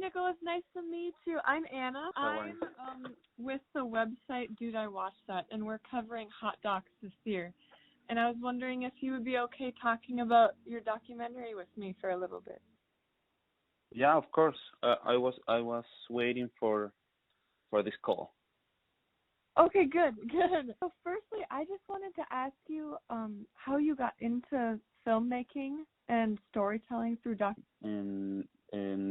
Nicolas. Nice to meet you. I'm Anna. I'm with the website Dude I Watched That, and we're covering hot docs this year. And I was wondering if you would be okay talking about your documentary with me for a little bit. Yeah, of course. I was waiting for this call. Okay, good. So firstly, I just wanted to ask you how you got into filmmaking and storytelling through And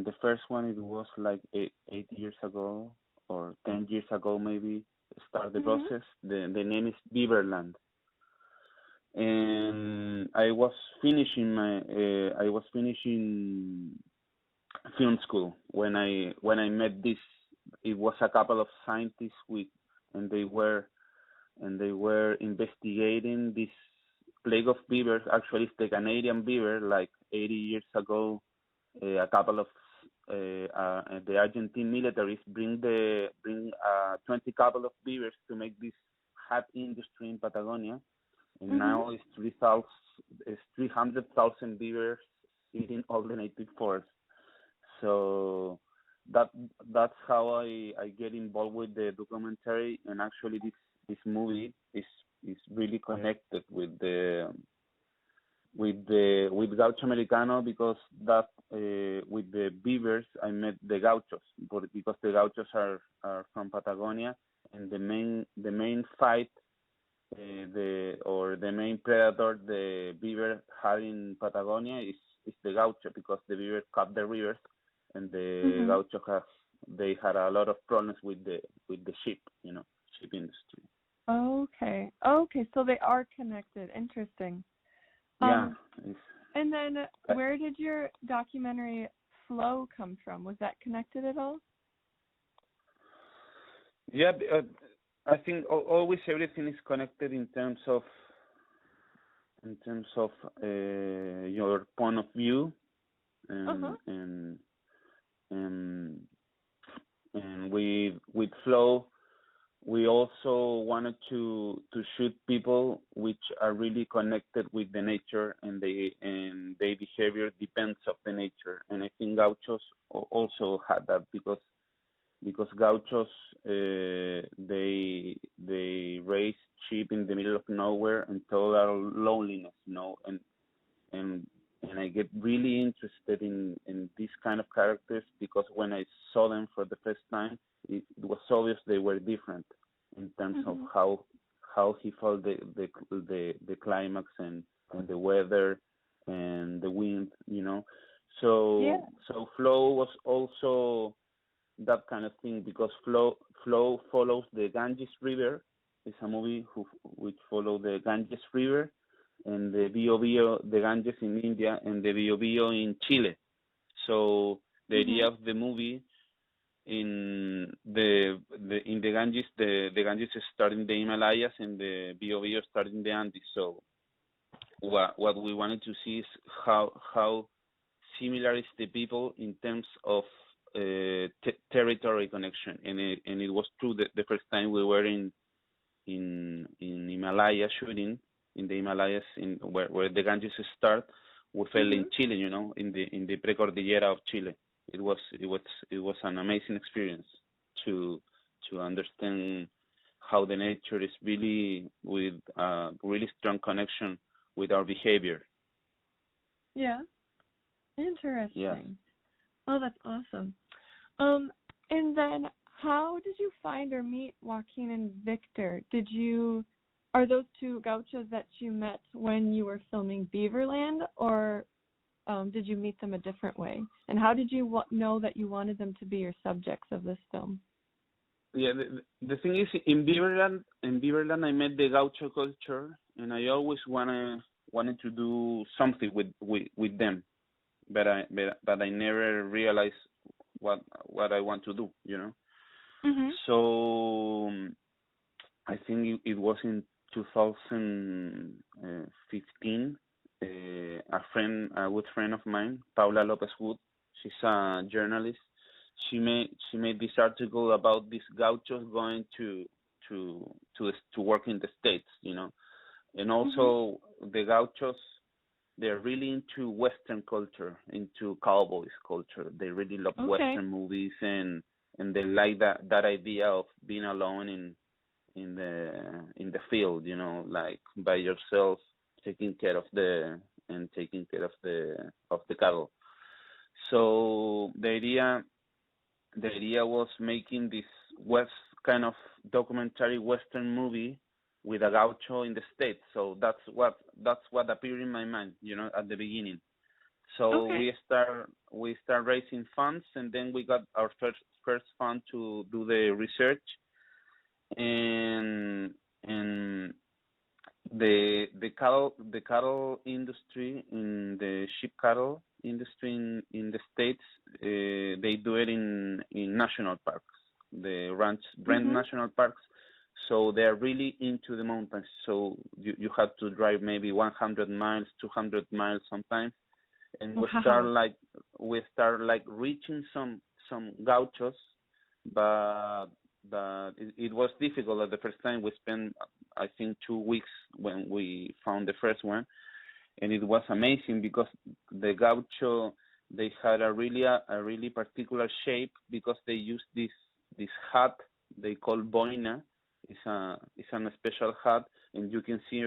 the first one, it was like eight years ago or 10 years ago maybe. Start the process. The name is Beaverland. And I was finishing film school when I met this. It was a couple of scientists and they were investigating this plague of beavers. Actually, it's the Canadian beaver. Like 80 years ago, a couple of the Argentine militaries bring 20 couple of beavers to make this hat industry in Patagonia. And now it's 300,000 beavers eating all the native forest. So that's how I get involved with the documentary. And actually, this movie is really connected with Gaucho Americano, because that with the beavers I met the Gauchos, because the Gauchos are from Patagonia, and the main fight. The main predator the beaver had in Patagonia is the gaucho, because the beaver cut the rivers, and the gaucho had a lot of problems with the sheep industry. Okay, so they are connected. Interesting. Yeah. And then where did your documentary Flow come from? Was that connected at all? Yeah. I think always everything is connected in terms of your point of view, and with Flow, we also wanted to shoot people which are really connected with the nature, and their behavior depends of the nature. And I think Gauchos also had that, because Gauchos they raise sheep in the middle of nowhere and total loneliness, and I get really interested in these kind of characters, because when I saw them for the first time, it was obvious they were different in terms of how he felt the climax and the weather and the wind, So Flow was also that kind of thing, because Flow follows the Ganges River. It's a movie which follows the Ganges River and the the Ganges in India, and the Bio in Chile. So the idea of the movie in the Ganges, the Ganges start in the Himalayas, and the Bio start in the Andes. So what we wanted to see is how similar is the people in terms of territory connection, and it was true that the first time we were in Himalaya shooting in the Himalayas, where the Ganges start, we fell in Chile, in the precordillera of Chile. It was an amazing experience to understand how the nature is really with a really strong connection with our behavior. Yeah, interesting. Yeah. Oh, that's awesome. And then how did you find or meet Joaquin and Victor? Are those two Gauchos that you met when you were filming Beaverland, or did you meet them a different way? And how did you know that you wanted them to be your subjects of this film? Yeah, the thing is, in Beaverland I met the Gaucho culture, and I always wanted to do something with them, but I never realized what I want to do, So I think it was in 2015. A good friend of mine, Paula Lopez Wood, she's a journalist. She made this article about these Gauchos going to work in the States, and also the Gauchos they're really into Western culture, into cowboys culture. They really love Okay. Western movies, and they like that idea of being alone in the field, like by yourself, taking care of the cattle. So the idea was making this West kind of documentary Western movie with a gaucho in the States. So that's what appeared in my mind, at the beginning. So Okay. we start raising funds, and then we got our first fund to do the research, and the cattle industry, in the sheep cattle industry in the States, they do it in national parks, the rent Mhm. national parks. So they're really into the mountains. So you have to drive maybe 100 miles, 200 miles sometimes, and Wow. we start like reaching some gauchos, but it was difficult at the first time. We spent, I think, 2 weeks when we found the first one, and it was amazing because the gaucho, they had a really particular shape, because they used this hat they call boina. It's a special hat, and you can see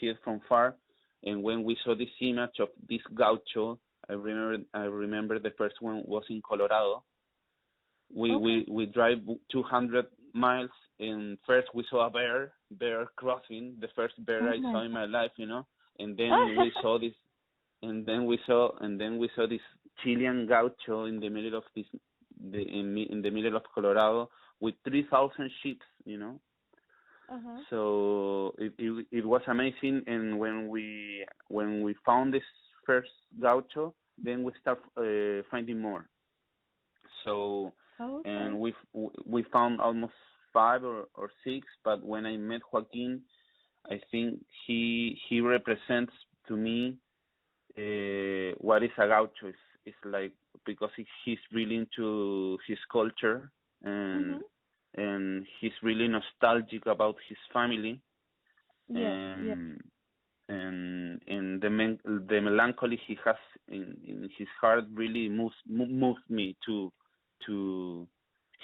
it from far. And when we saw this image of this gaucho, I remember the first one was in Colorado. we Okay. we we drive 200 miles, and first we saw a bear crossing, the first bear Oh I my saw in my life, and then we saw this, and then we saw this Chilean gaucho in the middle of in the middle of Colorado with 3,000 sheep. Uh-huh. So it was amazing. And when we found this first gaucho, then we start finding more. So, Okay. and we found almost five or six. But when I met Joaquin, I think he represents to me what is a gaucho. It's like, because he's really into his culture, and Mhm. he's really nostalgic about his family, Yes, yes. and the melancholy he has in his heart really moves me to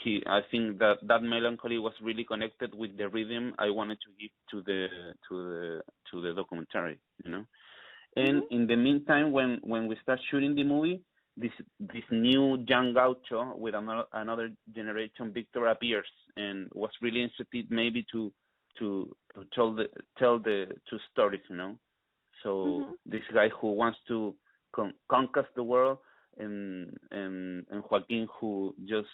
he I think that melancholy was really connected with the rhythm I wanted to give to the documentary, Mhm. and in the meantime, when we start shooting the movie, this new young gaucho with another generation, Victor, appears, and was really interested maybe to tell the two stories. So Mhm. this guy who wants to conquer the world, and Joaquin, who just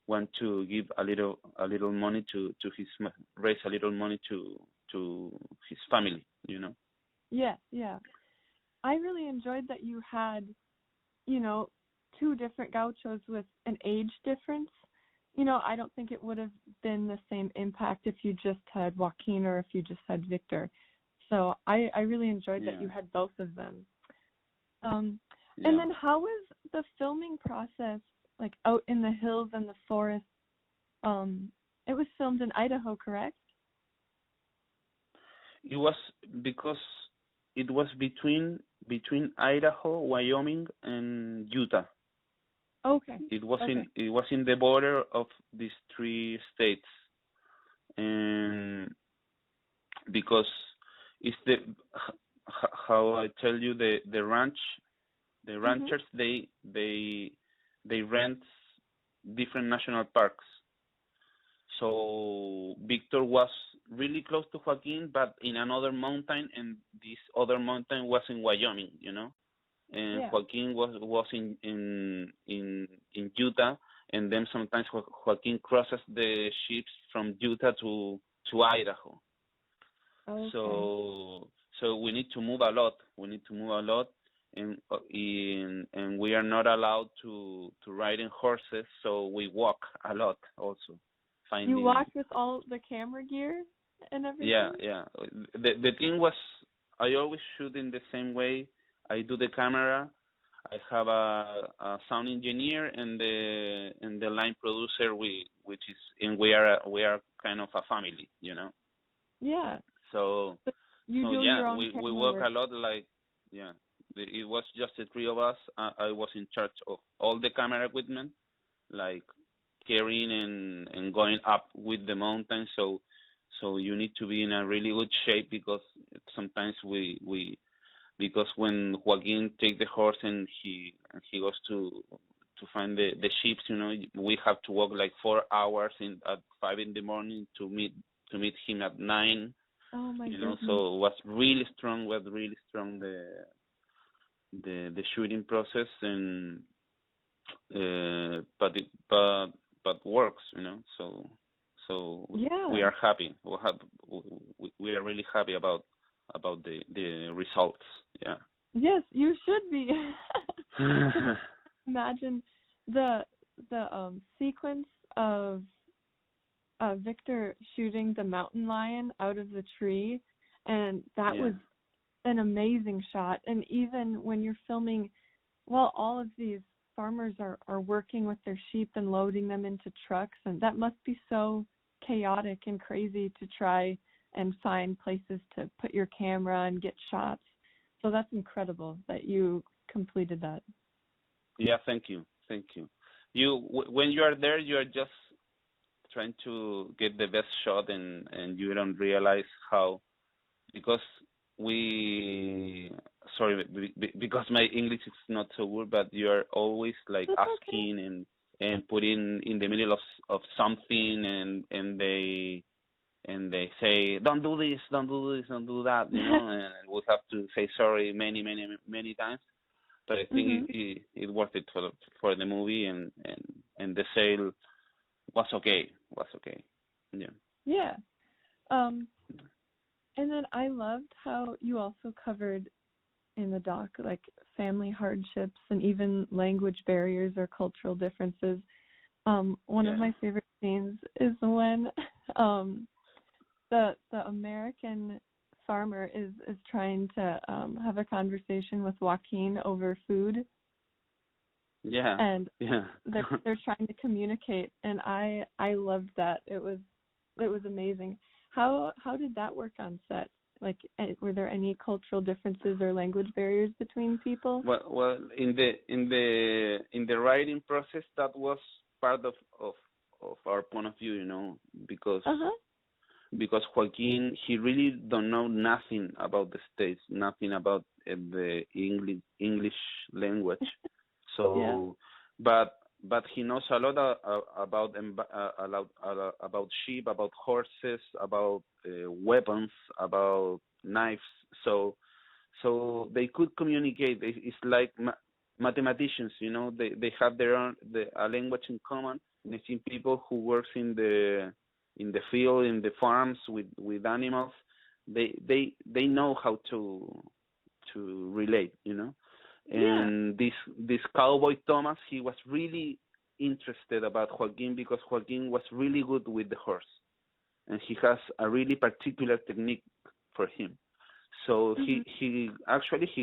want to give a little money to raise a little money to his family. Yes, yeah. I really enjoyed that you had, you know, two different gauchos with an age difference. I don't think it would have been the same impact if you just had Joaquin or if you just had Victor. So I really enjoyed that you Yeah, had both of them. Um, and yeah. then how was the filming process, like out in the hills and the forest? It was filmed in Idaho, correct? It was because it was between Idaho, Wyoming, and Utah. Okay, It was in okay. it was in the border of these three states, and because it's how I tell you, the Mhm. ranchers, they rent different national parks. So Victor was really close to Joaquin, but in another mountain, and this other mountain was in Wyoming, and Yeah. Joaquin was in Utah, and then sometimes Joaquin crosses the ships from Utah to Idaho. Okay. So we need to move a lot. We need to move a lot, and we are not allowed to ride in horses, so we walk a lot also, You finding. walked with all the camera gear and Yeah, everything? yeah. The thing was, I always shoot in the same way. I do the camera. I have a sound engineer, and the line producer. Which is, and we are kind of a family. Yeah. So So you so do yeah, your own we camera work work. a lot. Like, yeah. It was just the three of us. I was in charge of all the camera equipment, like carrying and going up with the mountain. So you need to be in a really good shape because sometimes we because when Joaquin take the horse and he goes to find the sheep, we have to walk like 4 hours at 5 in the morning to meet him at 9. Oh my goodness. So it was really strong. The shooting process, and but works. So Yeah. we are happy. We are really happy about the results. Yeah. Yes, you should be. Imagine the sequence of Victor shooting the mountain lion out of the tree, and that Yeah. was an amazing shot. And even when you're filming, well, all of these farmers are working with their sheep and loading them into trucks, and that must be so chaotic and crazy to try and find places to put your camera and get shots. So that's incredible that you completed that. Yeah. Thank you. When you are there, you are just trying to get the best shot, and you don't realize how, because because my English is not so good, but you are always like That's asking and putting in the middle of something, and they say, don't do this, don't do this, don't do that, and we have to say sorry many times. But I think it worth it for the movie, and the sale was okay. Yeah. Yeah. And then I loved how you also covered in the doc like family hardships and even language barriers or cultural differences. One of my favorite scenes is when the American farmer is trying to have a conversation with Joaquin over food. Yeah. And Yeah. they're trying to communicate, and I loved that. It was amazing. How did that work on set? Like, were there any cultural differences or language barriers between people? Well, in the writing process, that was part of our point of view, because because Joaquin, he really don't know nothing about the States, nothing about the English language. So, but he knows a lot about sheep, about horses, about weapons, about knives. So they could communicate. It's like mathematicians, They have their own a language in common. And I think people who works in the field, in the farms with animals, they know how to relate, And this cowboy Thomas, he was really interested about Joaquin because Joaquin was really good with the horse, and he has a really particular technique for him. So he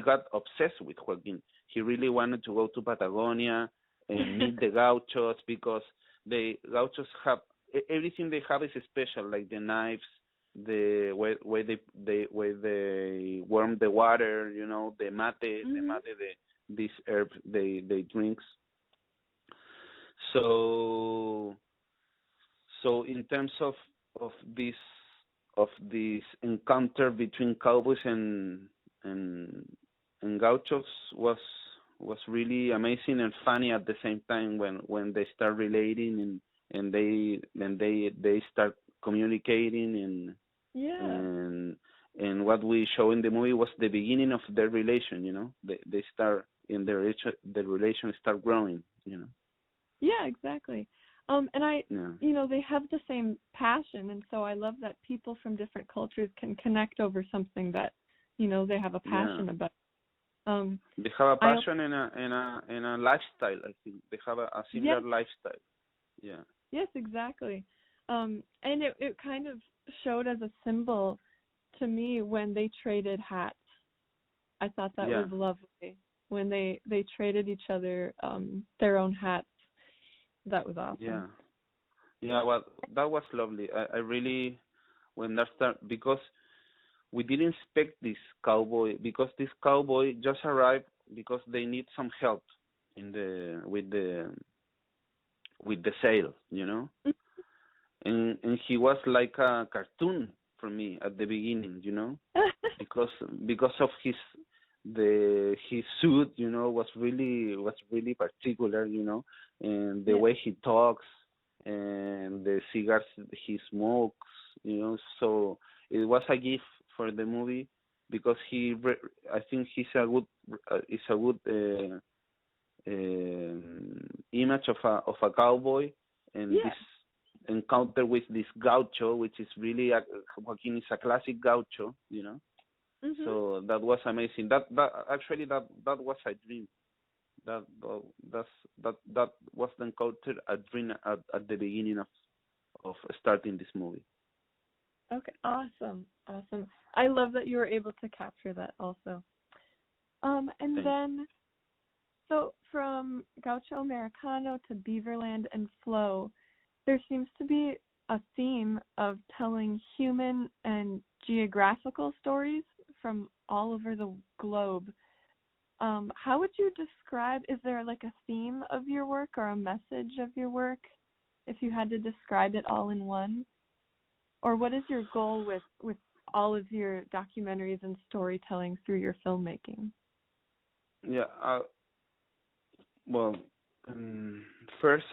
got obsessed with Joaquin. He really wanted to go to Patagonia and meet the Gauchos, because the Gauchos have everything they have is special, like the knives, the way they warm the water, the mate, this herb they drinks. So in terms of this encounter between cowboys and gauchos was really amazing and funny at the same time when they start relating and they start communicating and what we show in the movie was the beginning of their relation. They start in their relation start growing. Yeah, exactly. And they have the same passion, and so I love that people from different cultures can connect over something that they have a passion about. They have a passion and a lifestyle. I think they have a similar lifestyle. Yeah. Yes, exactly. And it kind of showed as a symbol to me when they traded hats. I thought that was lovely when they traded each other their own hats. That was awesome. Yeah. Well, that was lovely. I really, when that started, because we didn't expect this cowboy, because this cowboy just arrived because they need some help in the with the sale, you know. And he was like a cartoon for me at the beginning, you know, because of his suit, you know, was really particular, you know, and the way he talks and the cigars he smokes, you know. So it was a gift for the movie, because I think he's a good image of a cowboy, and this encounter with this gaucho, which is really Joaquin is a classic gaucho, you know. So that was amazing. That was a dream. That was the encounter, a dream at the beginning of starting this movie. Okay, awesome. I love that you were able to capture that also. And Thanks. then, so from Gaucho Americano to Beaverland and Flow, there seems to be a theme of telling human and geographical stories from all over the globe. How would you describe, is there like a theme of your work or a message of your work, if you had to describe it all in one? Or what is your goal with all of your documentaries and storytelling through your filmmaking? Yeah, well, first,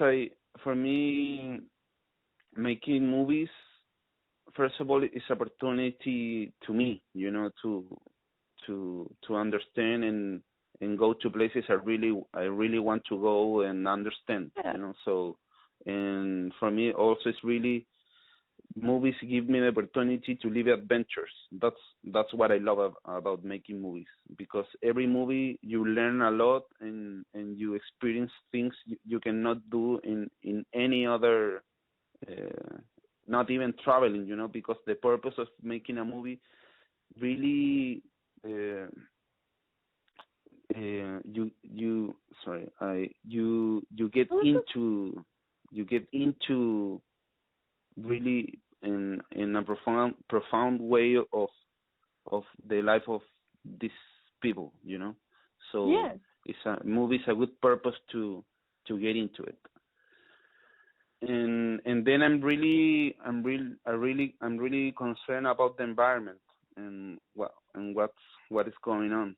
for me, making movies, first of all, is opportunity to me, you know, to understand and go to places I really want to go and understand, you know. So, and for me also, it's really, movies give me the opportunity to live adventures. That's what I love about making movies, because every movie you learn a lot, and you experience things you cannot do in any other, not even traveling, you know, because the purpose of making a movie really, you get into really in a profound way of the life of these people, you know. So it's a movie is a good purpose to get into it. And then I'm really concerned about the environment and what is going on.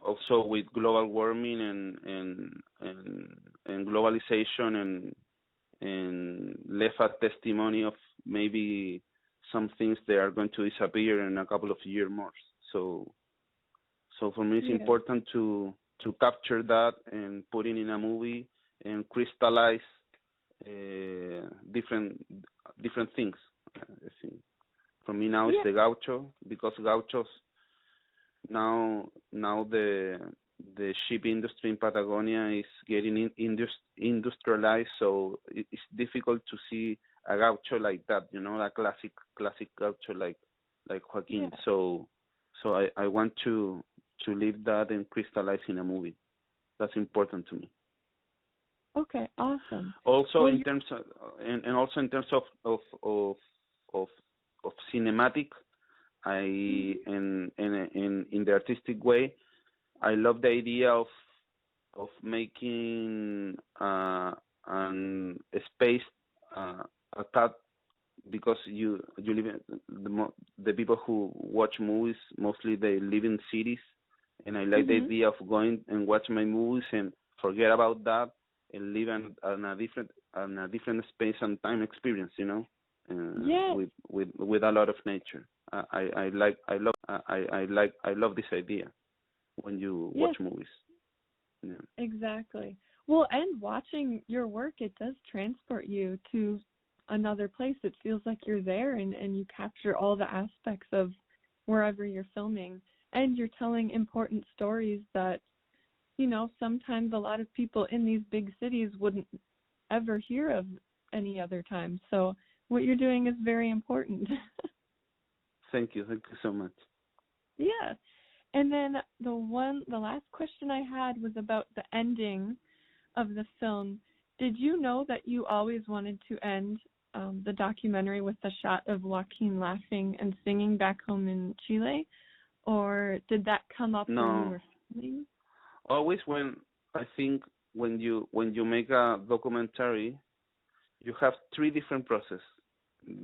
Also with global warming and globalization, and left a testimony of maybe some things that are going to disappear in a couple of years more. So for me, it's important to capture that and put it in a movie and crystallize different things. I think for me now it's the gaucho, because gauchos now the ship industry in Patagonia is getting industrialized, so it's difficult to see a gaucho like that, you know, a classic gaucho like Joaquin. So I want to leave that and crystallize in a movie. That's important to me. Okay, awesome. Also, in terms of and also in terms of cinematic, in the artistic way, I love the idea of making a space a cut, because you live in the people who watch movies mostly they live in cities, and I like the idea of going and watch my movies and forget about that and live in a different space and time experience, you know, with a lot of nature. I love this idea when you watch movies. Yeah. Exactly. Well, and watching your work, it does transport you to another place. It feels like you're there, and you capture all the aspects of wherever you're filming, and you're telling important stories that, you know, sometimes a lot of people in these big cities wouldn't ever hear of any other time. So what you're doing is very important. Thank you so much. Yeah. And then the last question I had was about the ending of the film. Did you know that you always wanted to end the documentary with the shot of Joaquin laughing and singing back home in Chile, or did that come up when you No, were filming? always when I think when you make a documentary, you have three different processes.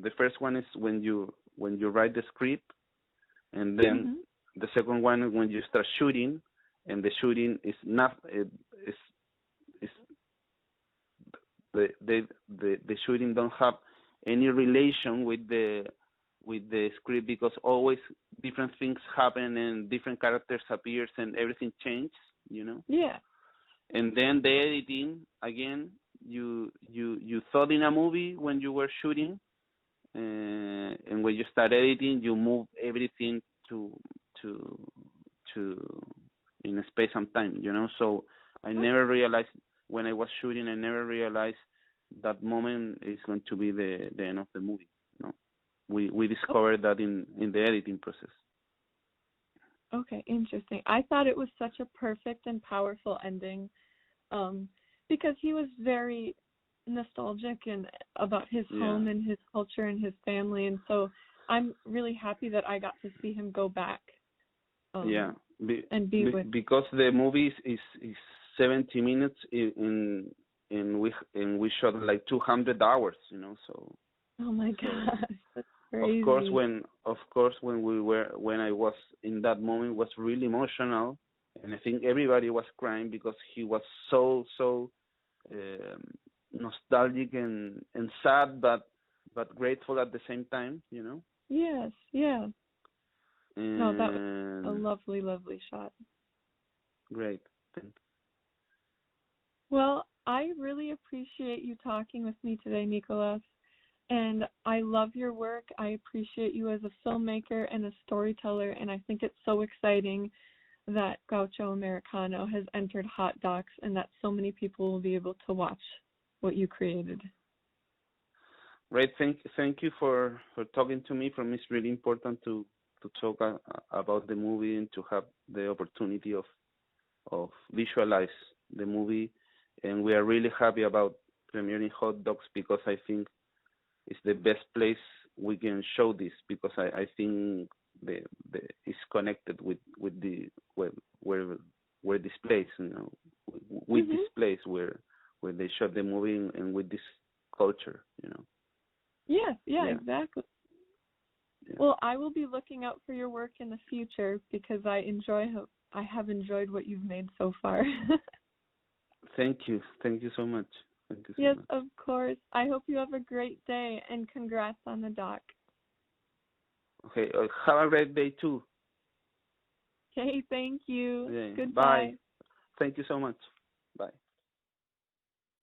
The first one is when you write the script, and then the second one is when you start shooting, and the shooting is not is the shooting don't have any relation with the script, because always different things happen and different characters appears and everything changes, you know. Yeah. And then the editing, again, you thought in a movie when you were shooting, and when you start editing, you move everything to in a space and time, you know. So I never realized when I was shooting, I never realized that moment is going to be the end of the movie. No, we discovered that in the editing process. Okay, interesting. I thought it was such a perfect and powerful ending, because he was very nostalgic and about his home and his culture and his family, and so I'm really happy that I got to see him go back. And be with, because the movie is 70 minutes and we shot like 200 hours, you know. So. Oh my gosh, that's crazy. Of course when I was in that moment, was really emotional, and I think everybody was crying because he was so nostalgic and sad, but grateful at the same time, you know. Yes, yeah. And no, that was a lovely, lovely shot. Great. Thank you. Well, I really appreciate you talking with me today, Nicolas. And I love your work. I appreciate you as a filmmaker and a storyteller, and I think it's so exciting that Gaucho Americano has entered Hot Docs and that so many people will be able to watch what you created. Right. Thank you for talking to me. For me, it's really important to talk about the movie and to have the opportunity of visualize the movie. And we are really happy about premiering Hot Docs, because I think it's the best place we can show this, because I think it's connected with the where this place, you know, with this place where they shot the movie and with this culture, you know. Yeah, exactly. Yeah. Well, I will be looking out for your work in the future, because I have enjoyed what you've made so far. Thank you so much. Thank you so yes, much. of course. I hope you have a great day, and congrats on the doc. Okay, have a great day too. Okay, thank you. Yeah. Goodbye. Bye. Thank you so much.